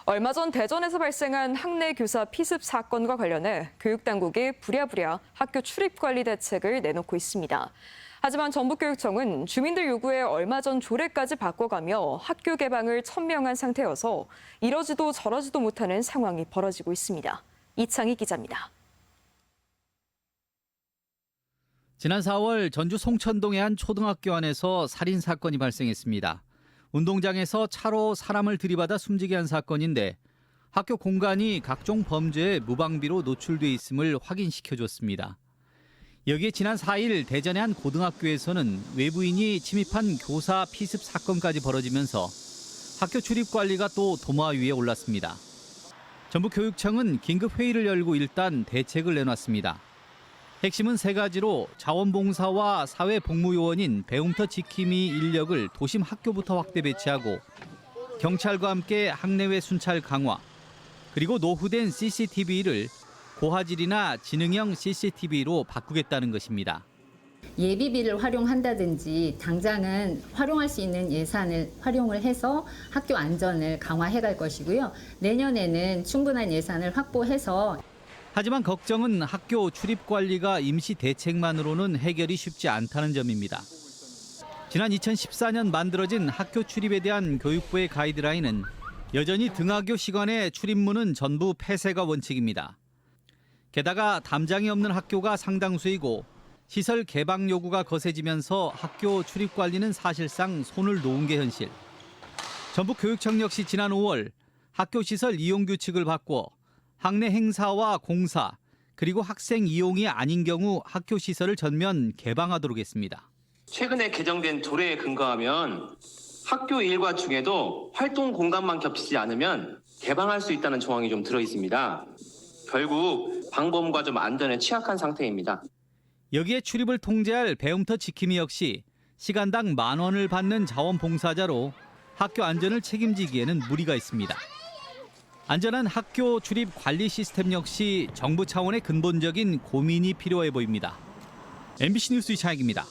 얼마 전 대전에서 발생한 학내 교사 피습 사건과 관련해 교육당국이 부랴부랴 학교 출입관리 대책을 내놓고 있습니다. 하지만 전북교육청은 주민들 요구에 얼마 전 조례까지 바꿔가며 학교 개방을 천명한 상태여서 이러지도 저러지도 못하는 상황이 벌어지고 있습니다. 이창희 기자입니다. 지난 4월 전주 송천동의 한 초등학교 안에서 살인 사건이 발생했습니다. 운동장에서 차로 사람을 들이받아 숨지게 한 사건인데 학교 공간이 각종 범죄에 무방비로 노출돼 있음을 확인시켜줬습니다. 여기에 지난 4일 대전의 한 고등학교에서는 외부인이 침입한 교사 피습 사건까지 벌어지면서 학교 출입 관리가 또 도마 위에 올랐습니다. 전북교육청은 긴급 회의를 열고 일단 대책을 내놨습니다. 핵심은 3가지로 자원봉사와 사회복무요원인 배움터 지킴이 인력을 도심 학교부터 확대 배치하고 경찰과 함께 학내외 순찰 강화, 그리고 노후된 CCTV를 고화질이나 지능형 CCTV로 바꾸겠다는 것입니다. 예비비를 활용한다든지 당장은 활용할 수 있는 예산을 활용을 해서 학교 안전을 강화해 갈 것이고요. 내년에는 충분한 예산을 확보해서 하지만 걱정은 학교 출입 관리가 임시 대책만으로는 해결이 쉽지 않다는 점입니다. 지난 2014년 만들어진 학교 출입에 대한 교육부의 가이드라인은 여전히 등하교 시간에 출입문은 전부 폐쇄가 원칙입니다. 게다가 담장이 없는 학교가 상당수이고 시설 개방 요구가 거세지면서 학교 출입 관리는 사실상 손을 놓은 게 현실. 전북교육청 역시 지난 5월 학교 시설 이용 규칙을 바꿔 학내 행사와 공사, 그리고 학생 이용이 아닌 경우 학교 시설을 전면 개방하도록 했습니다. 최근에 개정된 조례에 근거하면 학교 일과 중에도 활동 공간만 겹치지 않으면 개방할 수 있다는 조항이 좀 들어 있습니다. 결국 방범과 좀 안전에 취약한 상태입니다. 여기에 출입을 통제할 배움터 지킴이 역시 시간당 10,000원을 받는 자원봉사자로 학교 안전을 책임지기에는 무리가 있습니다. 안전한 학교 출입 관리 시스템 역시 정부 차원의 근본적인 고민이 필요해 보입니다. MBC 뉴스 이창익입니다.